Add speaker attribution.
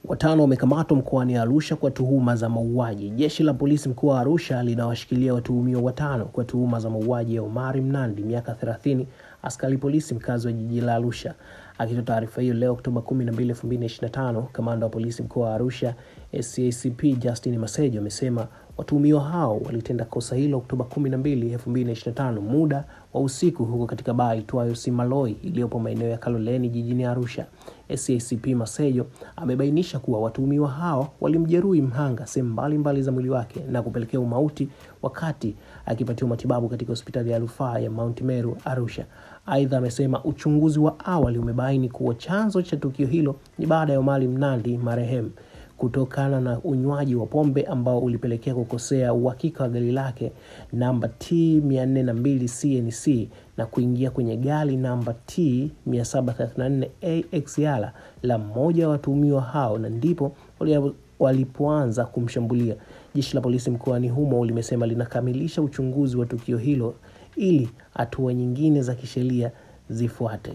Speaker 1: Watano wamekamatwa mkoani Arusha kwa tuhuma za mauaji. Jeshi la polisi mkoa wa Arusha linawashikilia watuhumiwa 5 kwa tuhuma za mauaji ya Omari Mnandi, miaka 30, askari polisi mkazi wa jiji la Arusha. Akitoa taarifa hiyo leo Oktoba 12, 2025, kamanda wa polisi mkoa wa Arusha SACP Justin Masejo amesema watuhumiwa hao walitenda kosa hilo Oktoba 12, 2025 muda wa usiku huko katika baa itwayo Simaloi iliyopo maeneo ya Kaloleni jijini Arusha. SACP Masejo amebainisha kuwa watuhumiwa hao walimjeruhi mhanga sehemu mbalimbali za mwili wake na kupelekea umauti wakati akipatiwa matibabu katika hospitali ya rufaa ya Mount Meru Arusha. Aidha amesema uchunguzi wa awali umebaini kuwa chanzo cha tukio hilo ni baada ya Omari Mnandi marehemu kutokana na unywaji wa pombe ambao ulipelekea kukosea uhakika wa gari lake namba T402 CNC na kuingia kwenye gari namba T734 AXR la mmoja wa watuhumiwa hao, na ndipo walipoanza kumshambulia. Jeshi la polisi mkoani humo limesema linakamilisha uchunguzi wa tukio hilo ili hatua nyingine za kisheria zifuate.